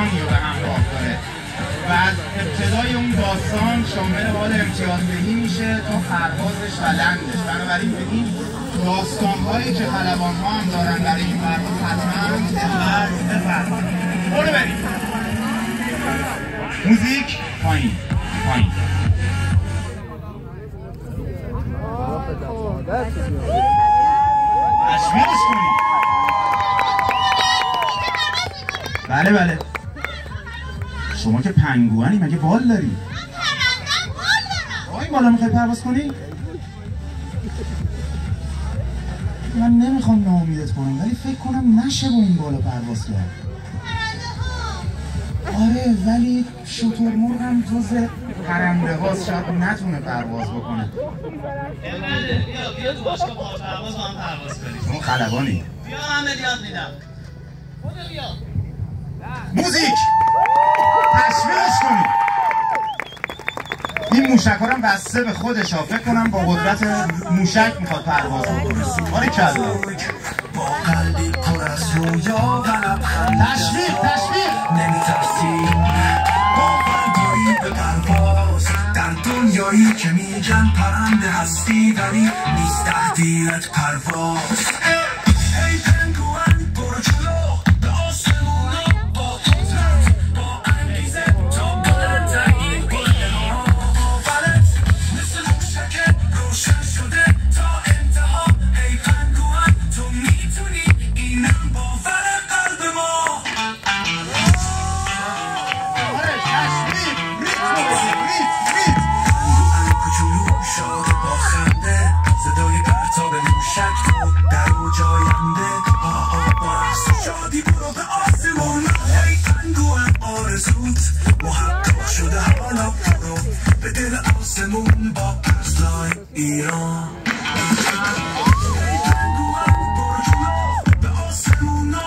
داستانی رو به همراه داره و از ابتدای اون داستان شامل حال امتیازدهی میشه تا پروازش و لندش. بنابراین به این داستان‌هایی که خلبان‌ها هم دارن برای این پرواز حتما دقت بفرمایید. برو بریم. موزیک پایین پایین. تشویقش کنید. بله بله. شما که پنگوئنی مگه بال داری؟ من پرندم بال دارم. این بالا میخوای پرواز کنی؟ من نمیخوام ناامیدت کنم ولی فکر کنم نشه با این بالا پرواز کرد. آره ولی شترمرغ هم جز پرنده هاست، شاید نتونه پرواز بکنه. بیا تو باشگاه با پرواز با هم پرواز کنیم. شما خلبانی. بیا همه یاد میدم. بیا. موزیک تشویقش کنید. این موشک هم بسته به خودش ها، فکر کنم با قدرت موشک میخواد پرواز کنه. باریکلا. با قلبی پر از رویا و لبخند تشویق نمیترسی باورداری به پرواز در دنیایی که میگن پرنده هستی ولی نیست تقدیرت پرواز. ای پنگوئن برو جلو به آسمونا با قدرت با انگیزه تا بلندترین گله‌ها باورت مثل موشک روشن شده تا انتها. ای پنگوئن تو میتونی اینم باور قلب ما. آره تشویق ریت. کوچولو شاد با خنده صدای پرتاب موشک تو در و جاینده. با رقص شادی برو به آسمون. ای پنگوئن آرزوت محقق شده حالا برو به دل آسمون با پرسلای ایران. ای پنگوئن برو جلو به آسمون با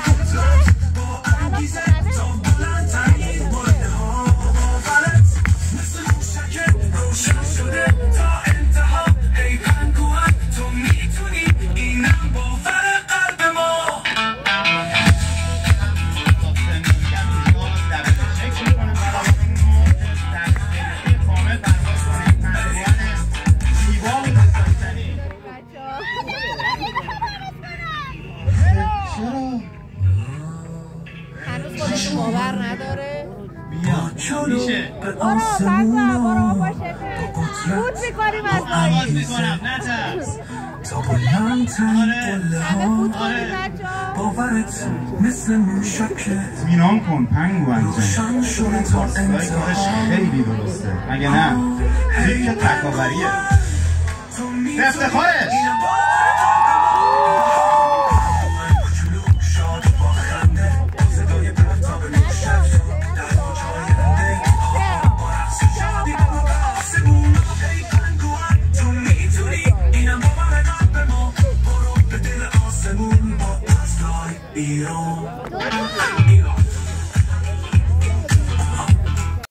قدرت با انگیزه تا بلندترین گله‌ها باورت مثل موشک روشن شده تا انتها. ای پنگوئن تو میتونی اینم باور قلب ما. هنوز خودش باور نداره. با جلو به برو آسمون برو باشه بود میکنیم از پرواز آیی میکنم نترس. تا بلندترین همه قله‌ها بود کنیم بچه‌ها. باورت مثل موشک اطمینان کن پنگوئن جان. روشن شده تا پاسگاهی کارش انتها. خیلی درسته مگه نه؟ تیک تکاوریه به افتخارش. کوچولو شاد با خنده صدای پرتاب موشک در و جاینده. با رقص شادی برو به آسمون. ای پنگوئن تو میتونی اینم باور قلب ما. برو به دل آسمون با پرسلای ایران.